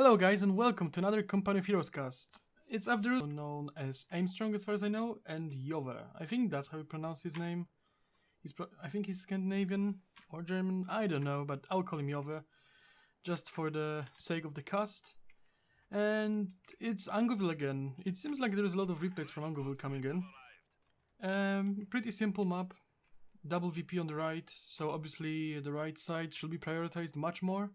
Hello guys and welcome to another Company of Heroes cast. It's AvderoOoS, known as Aimstrong as far as I know, and Jove. I think that's how you pronounce his name. I think he's Scandinavian or German, I don't know, but I'll call him Jove, just for the sake of the cast. And it's Angoville again. It seems like there's a lot of replays from Angoville coming in. Pretty simple map, double VP on the right, so obviously the right side should be prioritized much more.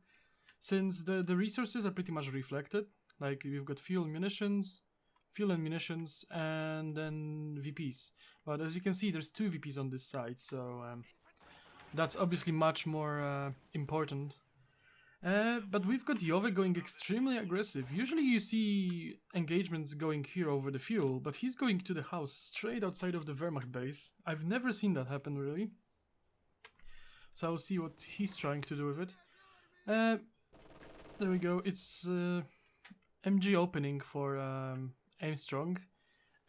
Since the resources are pretty much reflected, like you've got fuel and munitions, and then VPs. But as you can see, there's 2 VPs on this side, so that's obviously much more important. But we've got Jove going extremely aggressive. Usually you see engagements going here over the fuel, but he's going to the house straight outside of the Wehrmacht base. I've never seen that happen, really. So I'll see what he's trying to do with it. There we go, it's MG opening for Aimstrong.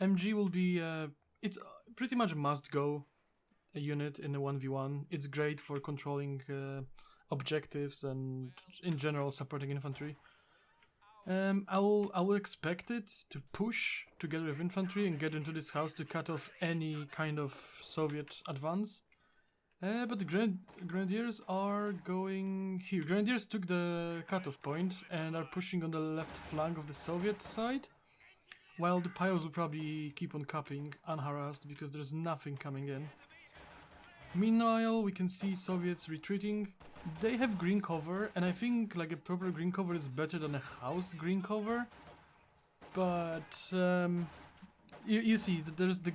MG will be, it's pretty much a must-go unit in a 1v1. It's great for controlling objectives and in general supporting infantry. I will expect it to push together with infantry and get into this house to cut off any kind of Soviet advance. But the Grenadiers are going here. Grenadiers took the cutoff point and are pushing on the left flank of the Soviet side, while the Pios will probably keep on capping unharassed because there's nothing coming in. Meanwhile, we can see Soviets retreating. They have green cover, and I think like a proper green cover is better than a house green cover. But you see, there's the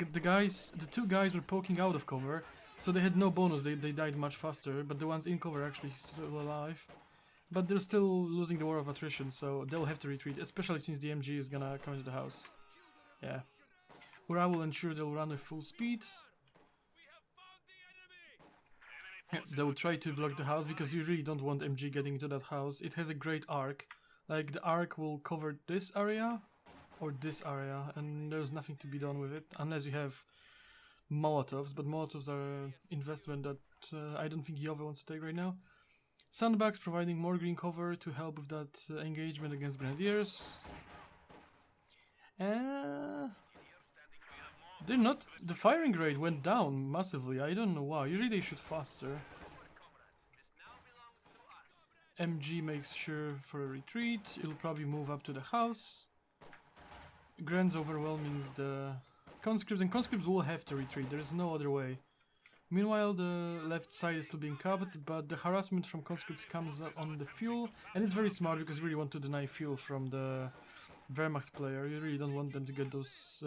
two guys were poking out of cover. So they had no bonus, they died much faster, but the ones in cover are actually still alive. But they're still losing the war of attrition, so they'll have to retreat, especially since the MG is gonna come into the house. Yeah. Ura will ensure they'll run at full speed. Yeah, they will try to block the house, because you really don't want MG getting into that house. It has a great arc. Like, the arc will cover this area, or this area, and there's nothing to be done with it, unless you have Molotovs, but Molotovs are an investment that I don't think Jove wants to take right now. Sandbags providing more green cover to help with that engagement against Grenadiers. They're not... The firing rate went down massively, I don't know why. Usually they shoot faster. MG makes sure for a retreat. It'll probably move up to the house. Grand's overwhelming the conscripts, and conscripts will have to retreat, there is no other way. Meanwhile, the left side is still being capped, but the harassment from conscripts comes on the fuel, and it's very smart because you really want to deny fuel from the Wehrmacht player. You really don't want them to get those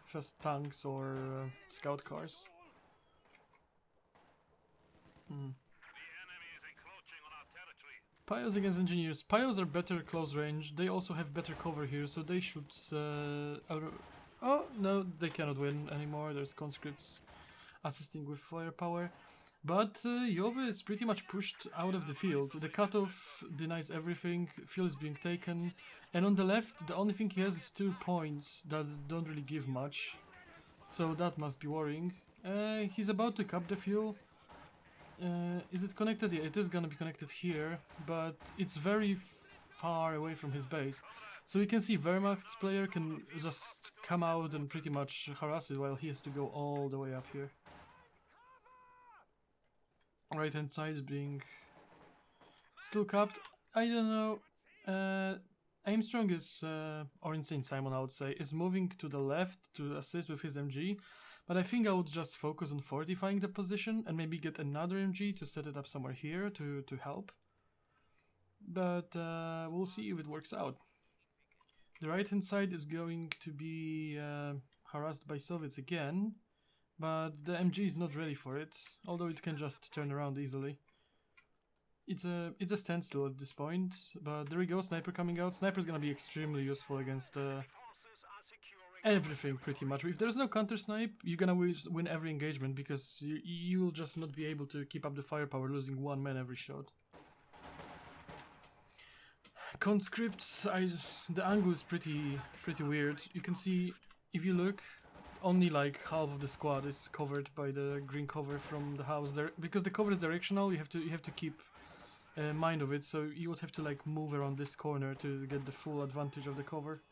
fast tanks or scout cars. Pios against engineers. Pios are better close range, they also have better cover here, so they should... Oh, no, they cannot win anymore. There's conscripts assisting with firepower. But Jove is pretty much pushed out of the field. The cutoff denies everything, fuel is being taken. And on the left, the only thing he has is 2 points that don't really give much. So that must be worrying. He's about to cap the fuel. Is it connected? Yeah, it is gonna be connected here, but it's very far away from his base. So you can see Wehrmacht player can just come out and pretty much harass it while he has to go all the way up here. Right hand side is being still capped. I don't know. Aimstrong is, or Insane Simon I would say, is moving to the left to assist with his MG. But I think I would just focus on fortifying the position and maybe get another MG to set it up somewhere here to help. But we'll see if it works out. The right hand side is going to be harassed by Soviets again, but the MG is not ready for it, although it can just turn around easily. It's a standstill at this point, but there we go, sniper coming out. Sniper is gonna be extremely useful against everything pretty much. If there's no counter snipe, you're gonna win every engagement because you will just not be able to keep up the firepower, losing 1 man every shot. Conscripts, the angle is pretty weird. You can see, if you look, only like half of the squad is covered by the green cover from the house there, because the cover is directional. You have to keep mind of it, so you would have to like move around this corner to get the full advantage of the cover.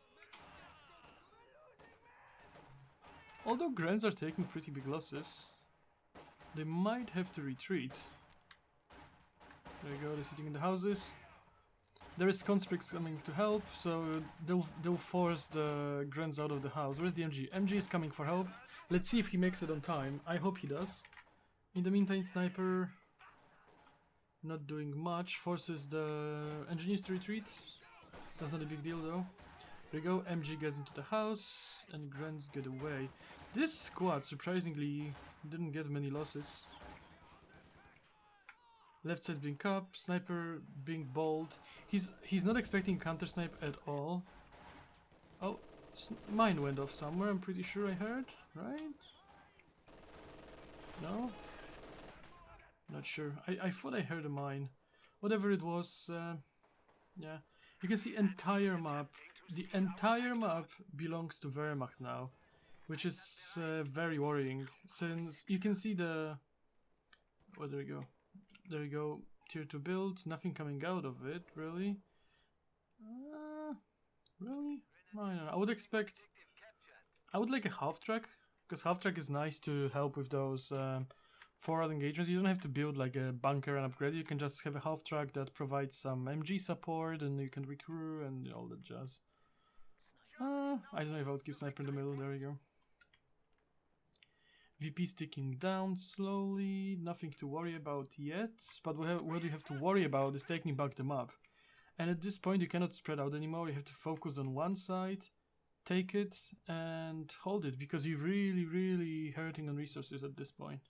Although Grants are taking pretty big losses, they might have to retreat. There you go, they're sitting in the houses. There is conscripts coming to help, so they'll force the Grants out of the house. Where's the MG? MG is coming for help. Let's see if he makes it on time. I hope he does. In the meantime, Sniper not doing much. Forces the engineers to retreat. That's not a big deal though. There we go. MG gets into the house and Grants get away. This squad surprisingly didn't get many losses. Left side being up, Sniper being bold. He's not expecting counter snipe at all. Oh, mine went off somewhere. I'm pretty sure I heard, right? No, not sure. I thought I heard a mine. Whatever it was, yeah. You can see entire map. The entire map belongs to Wehrmacht now, which is very worrying. Since you can see the. Oh, there we go. There we go, tier 2 build, nothing coming out of it, really. Really? I would expect... I would like a half-track, because half-track is nice to help with those forward engagements. You don't have to build like a bunker and upgrade, you can just have a half-track that provides some MG support, and you can recruit and all that jazz. I don't know if I would keep Sniper in the middle, there we go. VP sticking down slowly, nothing to worry about yet, but what you have to worry about is taking back the map. And at this point you cannot spread out anymore, you have to focus on one side, take it and hold it, because you're really hurting on resources at this point.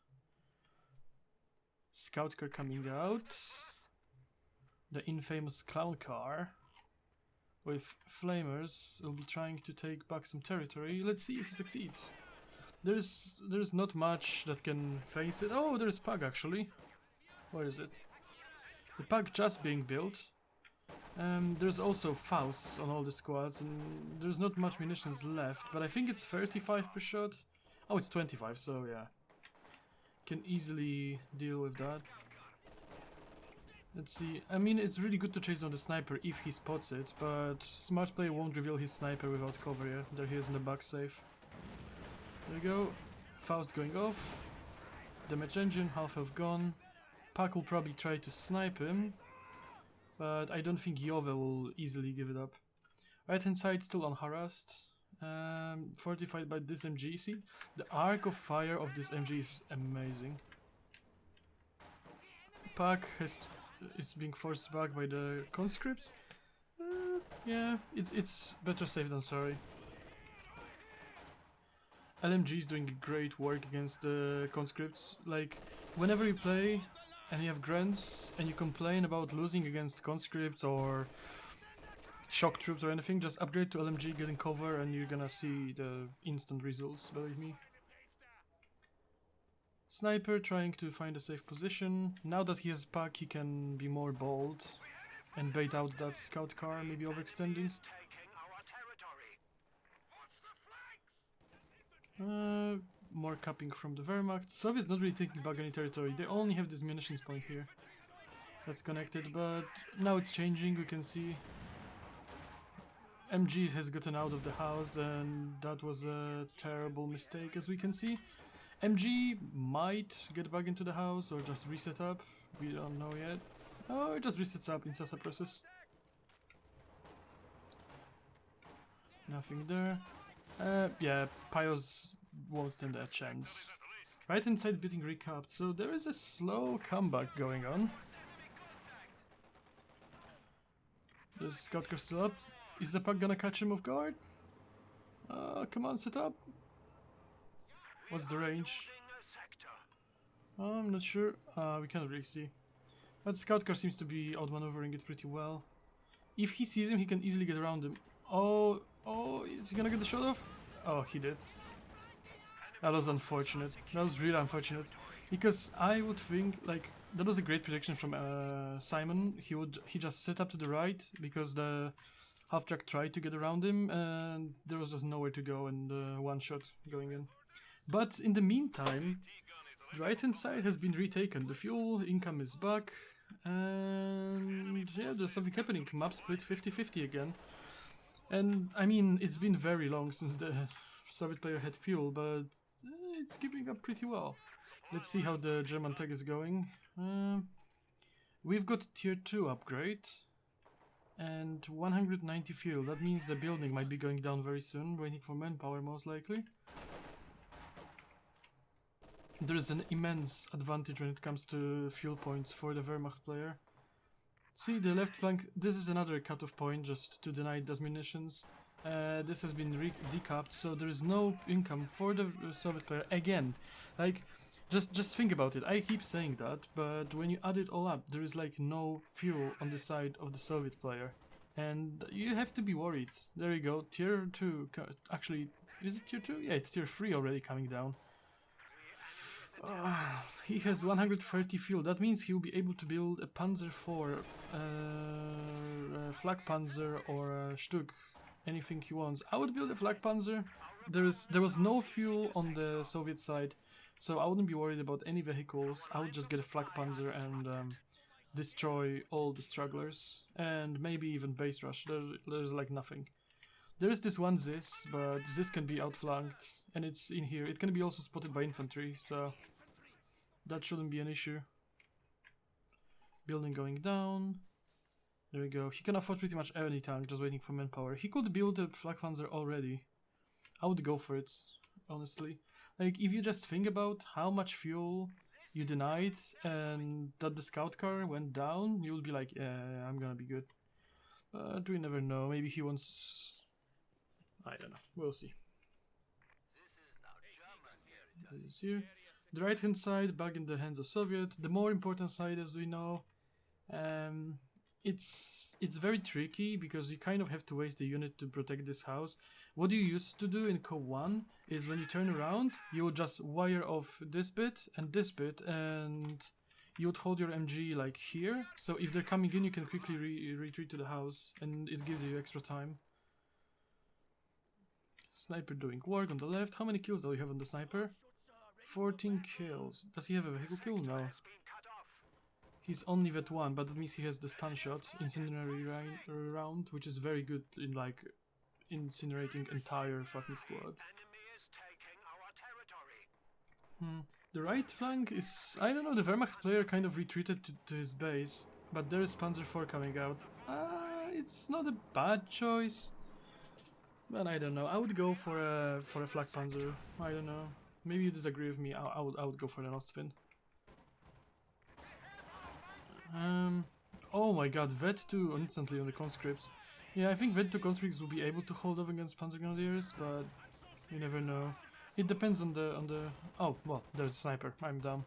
Scout car coming out, the infamous clown car with flamers will be trying to take back some territory. Let's see if he succeeds. There's not much that can face it. Oh, there's Pug actually. Where is it? The Pug just being built. There's also Fausts on all the squads, and there's not much munitions left, but I think it's 35 per shot. Oh, it's 25, so yeah. Can easily deal with that. Let's see. I mean, it's really good to chase down the Sniper if he spots it, but smart player won't reveal his Sniper without cover, yeah. There he is in the back safe. There we go, Faust going off, damage engine, half health gone. Pack will probably try to snipe him, but I don't think Jove will easily give it up. Right hand side still unharassed, fortified by this MG. See, the arc of fire of this MG is amazing. Pack is being forced back by the conscripts. Yeah, it's better safe than sorry. LMG is doing great work against the conscripts. Like, whenever you play and you have grants and you complain about losing against conscripts or shock troops or anything, just upgrade to LMG, get in cover, and you're gonna see the instant results, believe me. Sniper trying to find a safe position. Now that he has Pack, he can be more bold and bait out that scout car, maybe overextending. More capping from the Wehrmacht. Soviets not really taking back any territory, they only have this munitions point here that's connected, but now it's changing, we can see. MG has gotten out of the house, and that was a terrible mistake, as we can see. MG might get back into the house or just reset up, we don't know yet. Oh, it just resets up in Sasa process. Nothing there. Yeah, Pios won't stand a chance. Right hand side beating recapped, so there is a slow comeback going on. The scout car still up. Is the Pack gonna catch him off guard? Come on, set up. What's the range? I'm not sure. We cannot really see. But scout car seems to be outmaneuvering it pretty well. If he sees him, he can easily get around him. Oh, is he gonna get the shot off? Oh, he did. That was unfortunate. That was really unfortunate. Because I would think, like, that was a great prediction from Simon. He just set up to the right because the half-track tried to get around him and there was just nowhere to go, and one shot going in. But in the meantime, the right-hand side has been retaken. The fuel income is back, And yeah, there's something happening. Map split 50-50 again. And I mean, it's been very long since the Soviet player had fuel, but it's keeping up pretty well. Let's see how the German tech is going. We've got tier 2 upgrade and 190 fuel. That means the building might be going down very soon, waiting for manpower most likely. There is an immense advantage when it comes to fuel points for the Wehrmacht player. See the left flank, this is another cutoff point just to deny those munitions. This has been decapped, so there is no income for the Soviet player again. Like, just think about it. I keep saying that, but when you add it all up, there is like no fuel on the side of the Soviet player. And you have to be worried. There you go, tier 2, actually, is it tier 2? Yeah, it's tier 3 already coming down. He has 130 fuel, that means he'll be able to build a Panzer IV, a Flak Panzer or a Stück, anything he wants. I would build a Flak Panzer. There was no fuel on the Soviet side, so I wouldn't be worried about any vehicles. I would just get a Flak Panzer and destroy all the stragglers, and maybe even base rush. There's like nothing. There is this one Zis, but Zis can be outflanked, and it's in here. It can be also spotted by infantry, so that shouldn't be an issue. Building going down. There we go. He can afford pretty much any tank, just waiting for manpower. He could build a Flakpanzer already. I would go for it, honestly. Like, if you just think about how much fuel you denied and that the scout car went down, you'll be like, yeah, I'm gonna be good. But we never know. Maybe he wants... I don't know. We'll see. This is here. The right hand side back in the hands of Soviet. The more important side, as we know, it's very tricky because you kind of have to waste the unit to protect this house. What you used to do in Co1 is when you turn around, you would just wire off this bit, and you would hold your MG like here. So if they're coming in, you can quickly retreat to the house, and it gives you extra time. Sniper doing work on the left. How many kills do we have on the sniper? 14 kills. Does he have a vehicle kill? No. He's only vet 1, but that means he has the stun shot, incendiary round, which is very good in like incinerating entire fucking squad. The right flank is... I don't know, the Wehrmacht player kind of retreated to his base, but there is Panzer IV coming out. It's not a bad choice. But I don't know. I would go for a Flak Panzer. I don't know. Maybe you disagree with me. I would go for an Ostwind. Oh my god, Vet 2 instantly on the conscripts. Yeah, I think Vet 2 conscripts will be able to hold off against Panzer Grenadiers, but you never know. It depends on the oh well, there's a sniper. I'm dumb.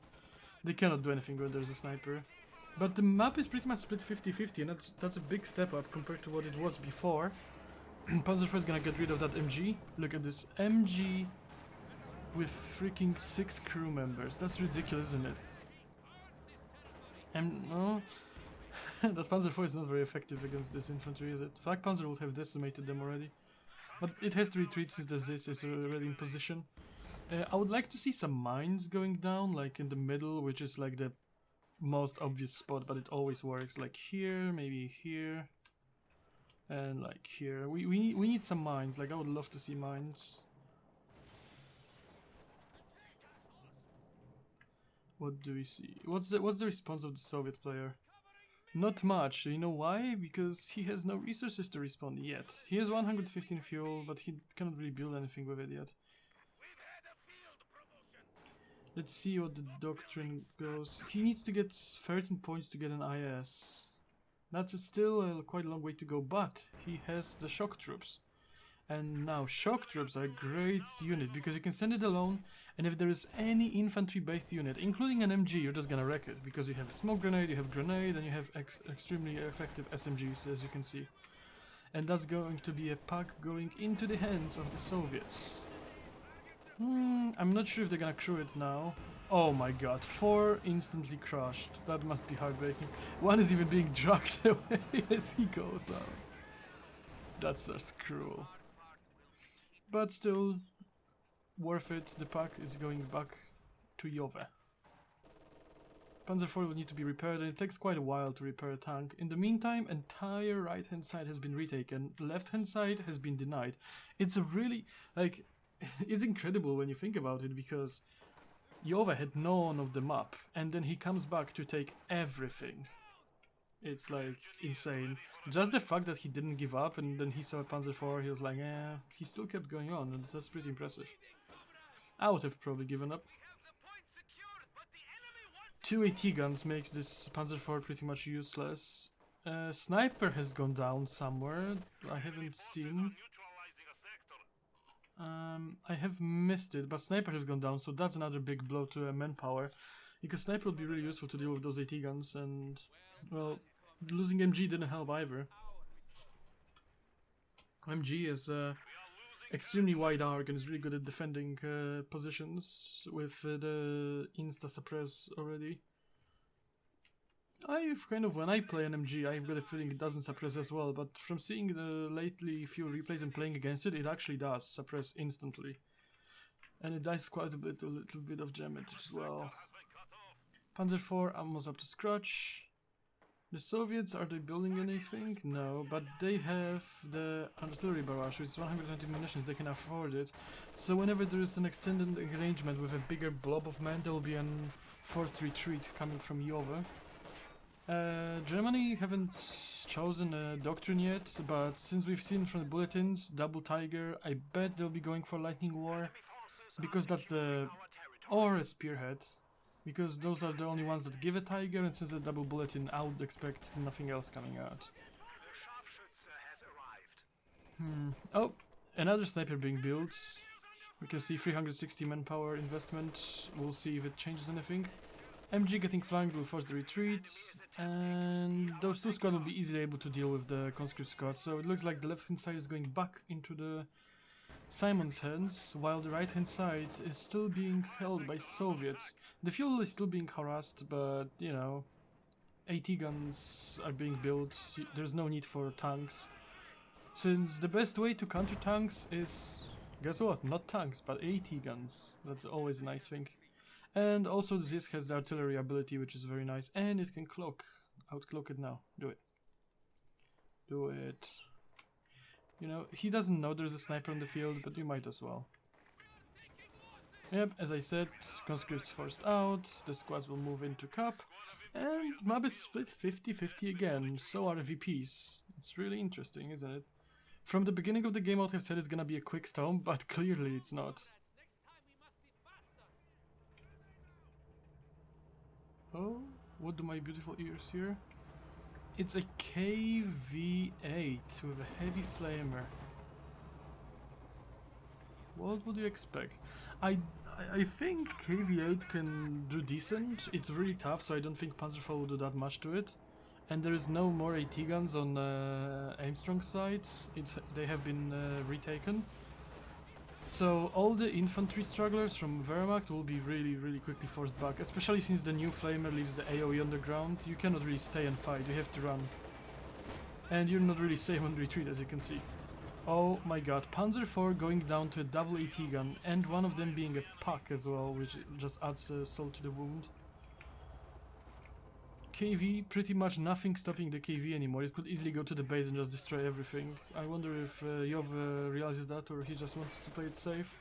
They cannot do anything when there's a sniper. But the map is pretty much split 50-50, and that's a big step up compared to what it was before. Panzer IV is gonna get rid of that MG. Look at this MG with freaking 6 crew members. That's ridiculous, isn't it? And no, that Panzer IV is not very effective against this infantry, is it? Flak Panzer would have decimated them already, but it has to retreat since the Zis is already in position. I would like to see some mines going down, like in the middle, which is like the most obvious spot, but it always works. Like here, maybe here. And like here, we need some mines. Like I would love to see mines. What do we see? What's the response of the Soviet player? Not much. You know why? Because he has no resources to respond yet. He has 115 fuel, but he cannot really build anything with it yet. Let's see what the doctrine goes. He needs to get 13 points to get an IS. That's still quite a long way to go, but he has the shock troops. And now shock troops are a great unit because you can send it alone, and if there is any infantry based unit, including an MG, you're just gonna wreck it because you have a smoke grenade, you have grenade, and you have extremely effective SMGs, as you can see. And that's going to be a pack going into the hands of the Soviets. I'm not sure if they're gonna crew it now. Oh my god, 4 instantly crushed. That must be heartbreaking. 1 is even being dragged away as he goes out. That's just cruel. But still, worth it. The pack is going back to Jove. Panzer IV will need to be repaired, and it takes quite a while to repair a tank. In the meantime, entire right-hand side has been retaken, left-hand side has been denied. It's a really, like, it's incredible when you think about it, because Jove had none of the map, and then he comes back to take everything. It's like insane. Just the fact that he didn't give up, and then he saw Panzer IV, he was like, eh, he still kept going on, and that's pretty impressive. I would have probably given up. 2 AT guns makes this Panzer IV pretty much useless. Sniper has gone down somewhere. I haven't seen. I have missed it, but Sniper has gone down, so that's another big blow to manpower. Because Sniper would be really useful to deal with those AT guns, and, well, losing MG didn't help either. MG is extremely wide arc and is really good at defending positions with the insta-suppress already. When I play an MG, I've got a feeling it doesn't suppress as well, but from seeing the lately few replays and playing against it, it actually does suppress instantly. And it does quite a little bit of damage as well. Panzer IV almost up to scratch. The Soviets, are they building anything? No, but they have the artillery barrage, which is 120 munitions, they can afford it. So whenever there is an extended engagement with a bigger blob of men, there will be a forced retreat coming from Jove. Germany haven't chosen a doctrine yet, but since we've seen from the bulletins, Double Tiger, I bet they'll be going for Lightning War, because that's the... or a Spearhead. Because those are the only ones that give a Tiger, and since the double bulletin, I would expect nothing else coming out. Oh, another sniper being built. We can see 360 manpower investment. We'll see if it changes anything. MG getting flanked will force the retreat, and those two squads will be easily able to deal with the conscript squad. So it looks like the left hand side is going back into the Simon's hands, while the right hand side is still being held by Soviets. The fuel is still being harassed, but you know, AT guns are being built, there's no need for tanks. Since the best way to counter tanks is, guess what, not tanks, but AT guns. That's always a nice thing. And also the Zisk has the artillery ability, which is very nice, and it can cloak. Outcloak it now, do it. Do it. You know, he doesn't know there's a sniper in the field, but you might as well. Yep, as I said, conscripts forced out, the squads will move into Cup, and map is split 50-50 again, so are VPs. It's really interesting, isn't it? From the beginning of the game I would have said it's gonna be a quick storm, but clearly it's not. Oh, what do my beautiful ears hear? It's a KV-8 with a heavy flamer. What would you expect? I think KV-8 can do decent. It's really tough, so I don't think Panzer IV will do that much to it. And there is no more AT guns on Armstrong's side. They have been retaken. So all the infantry strugglers from Wehrmacht will be really quickly forced back, especially since the new flamer leaves the AoE on the ground. You cannot really stay and fight, you have to run. And you're not really safe on retreat, as you can see. Oh my god, Panzer IV going down to a double AT gun, and one of them being a pack as well, which just adds the salt to the wound. KV, pretty much nothing stopping the KV anymore. It could easily go to the base and just destroy everything. I wonder if Jove realizes that, or he just wants to play it safe.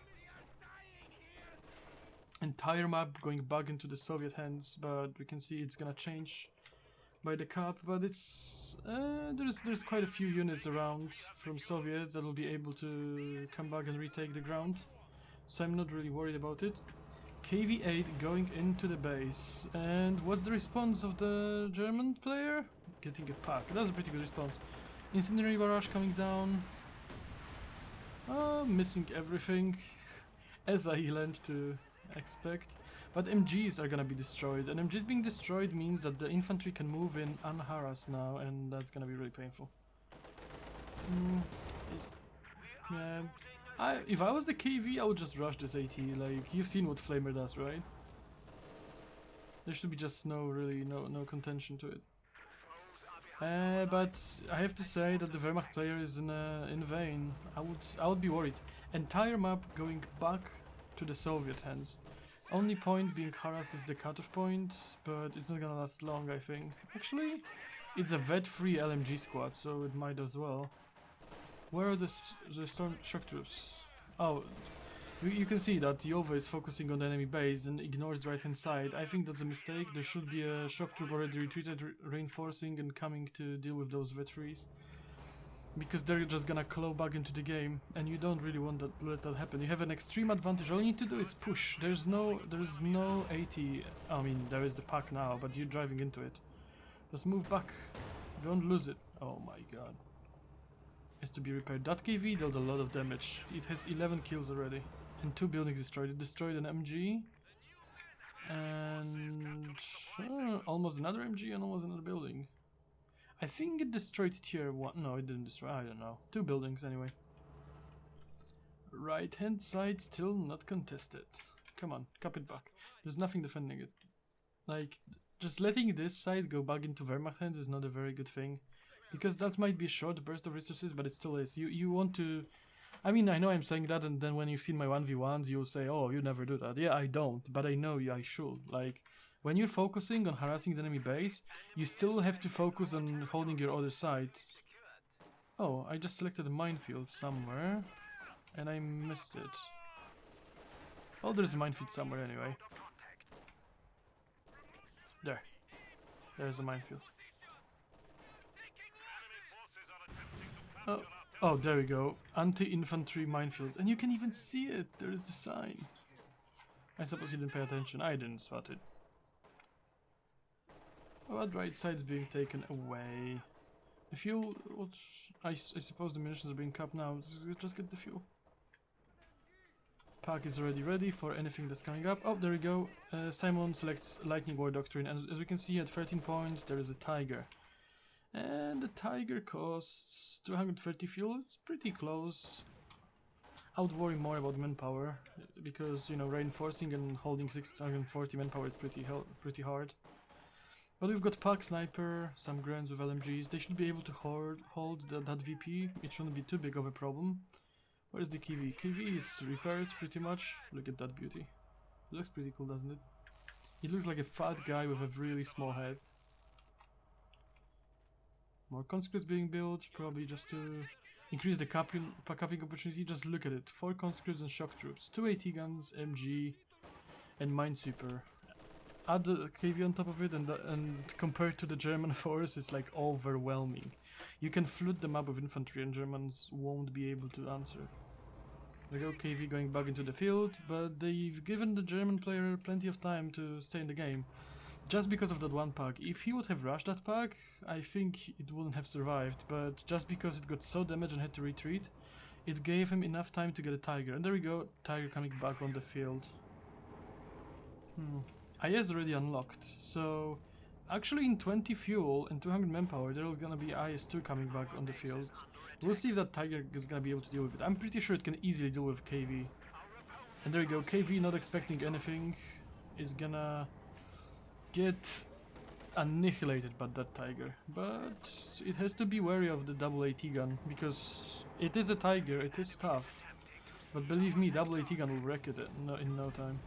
Entire map going back into the Soviet hands, but we can see it's gonna change by the Cup. But it's there's quite a few units around from Soviets that will be able to come back and retake the ground, so I'm not really worried about it. KV-8 going into the base, and what's the response of the German player? Getting a pack. That's a pretty good response. Incendiary barrage coming down. Missing everything, as I learned to expect. But MGs are gonna be destroyed, and MGs being destroyed means that the infantry can move in unharassed now, and that's gonna be really painful. Yeah. If I was the KV, I would just rush this AT. Like, you've seen what Flamer does, right? There should be just no contention to it. But I have to say that the Wehrmacht player is in vain. I would be worried. Entire map going back to the Soviet hands. Only point being harassed is the cutoff point, but it's not gonna last long, I think. Actually, it's a vet-free LMG squad, so it might as well. Where are the storm shock troops? Oh, you can see that Jove is focusing on the enemy base and ignores the right-hand side. I think that's a mistake. There should be a shock troop already retreated, reinforcing and coming to deal with those vet-frees. Because they're just gonna claw back into the game, and you don't really want to let that happen. You have an extreme advantage. All you need to do is push. There's no AT. I mean, there is the pack now, but you're driving into it. Just move back. Don't lose it. Oh my god. Has to be repaired. That KV dealt a lot of damage. It has 11 kills already, and 2 buildings destroyed. It destroyed an MG, and almost another MG, and almost another building. I think it destroyed tier 1. No, it didn't destroy. I don't know. 2 buildings anyway. Right hand side still not contested. Come on, cap it back. There's nothing defending it. Like, just letting this side go back into Wehrmacht hands is not a very good thing. Because that might be a short burst of resources, but it still is. You want to... I mean, I know I'm saying that, and then when you've seen my 1v1s, you'll say, oh, you never do that. Yeah, I don't, but I know I should. Like... When you're focusing on harassing the enemy base, you still have to focus on holding your other side. Oh, I just selected a minefield somewhere, and I missed it. Oh, there's a minefield somewhere anyway. There. There's a minefield. Oh, there we go. Anti-infantry minefield. And you can even see it. There is the sign. I suppose you didn't pay attention. I didn't spot it. Oh, that right side's being taken away. The fuel, I suppose the munitions are being capped now. Just get the fuel. Pack is already ready for anything that's coming up. Oh, there we go. Simon selects Lightning War Doctrine, and as we can see at 13 points, there is a Tiger. And the Tiger costs 230 fuel. It's pretty close. I would worry more about manpower, because, you know, reinforcing and holding 640 manpower is pretty hard. But we've got Pack Sniper, some Grants with LMGs. They should be able to hold that VP. It shouldn't be too big of a problem. Where's the KV? KV is repaired pretty much. Look at that beauty. It looks pretty cool, doesn't it? It looks like a fat guy with a really small head. More conscripts being built, probably just to increase the capping opportunity. Just look at it. 4 conscripts and shock troops. 2 AT guns, MG, and minesweeper. Add the KV on top of it, and compared to the German force, it's like overwhelming. You can flood the map with infantry, and Germans won't be able to answer. There we go, KV going back into the field, but they've given the German player plenty of time to stay in the game. Just because of that one pack. If he would have rushed that pack, I think it wouldn't have survived, but just because it got so damaged and had to retreat, it gave him enough time to get a Tiger. And there we go, Tiger coming back on the field. IS already unlocked, so actually in 20 fuel and 200 manpower there's gonna be IS-2 coming back on the field. We'll see if that Tiger is gonna be able to deal with it. I'm pretty sure it can easily deal with KV. And there you go, KV not expecting anything is gonna get annihilated by that Tiger. But it has to be wary of the double AT gun, because it is a Tiger, it is tough. But believe me, double AT gun will wreck it in no time.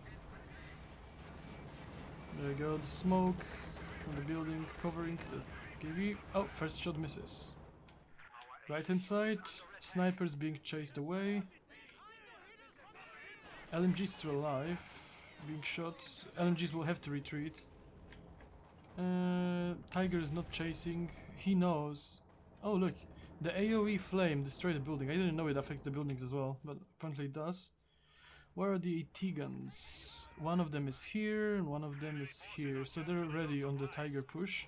There we go, the smoke from the building covering the KV. Oh, first shot misses. Right hand side, snipers being chased away. LMG still alive, being shot. LMGs will have to retreat. Tiger is not chasing, he knows. Oh look, the AoE flame destroyed the building. I didn't know it affects the buildings as well, but apparently it does. Where are the AT guns? One of them is here, and one of them is here, so they're ready on the Tiger push.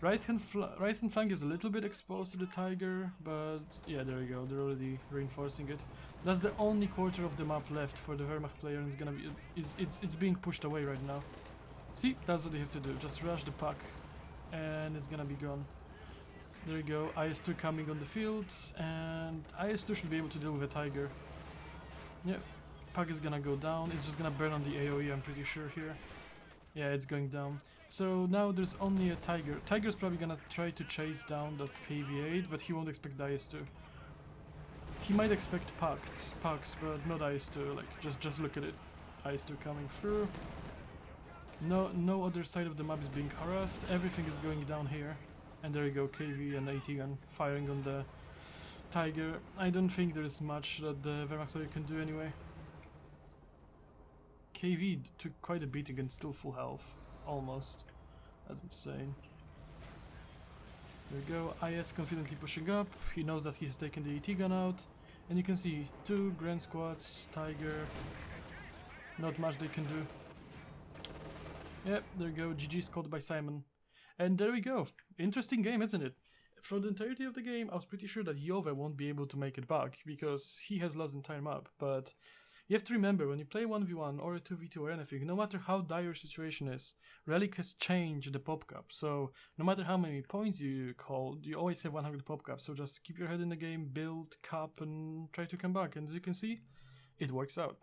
Right hand flank is a little bit exposed to the Tiger, but yeah, there we go, they're already reinforcing it. That's the only quarter of the map left for the Wehrmacht player, and it's gonna be it's being pushed away right now. See, that's what they have to do, just rush the pack, and it's gonna be gone. There you go, IS-2 coming on the field, and IS-2 should be able to deal with a Tiger. Yep. Pack is gonna go down. It's just gonna burn on the AoE, I'm pretty sure here. Yeah, it's going down. So now there's only a Tiger. Tiger's probably gonna try to chase down that KV-8, but he won't expect IS-2. He might expect packs, but not IS-2. Like, just look at it. Ice 2 coming through. No other side of the map is being harassed. Everything is going down here. And there you go, KV and AT gun firing on the Tiger. I don't think there's much that the Wehrmacht player can do anyway. KV took quite a beating and still full health. Almost. That's insane. There we go, IS confidently pushing up. He knows that he has taken the AT gun out. And you can see 2 Grand Squads, Tiger. Not much they can do. Yep, there we go, GG's called by Simon. And there we go. Interesting game, isn't it? For the entirety of the game, I was pretty sure that Jove won't be able to make it back, because he has lost the entire map. But you have to remember, when you play 1v1 or a 2v2 or anything, no matter how dire your situation is, Relic has changed the pop cap. So no matter how many points you called, you always have 100 pop caps. So just keep your head in the game, build, cap, and try to come back. And as you can see, it works out.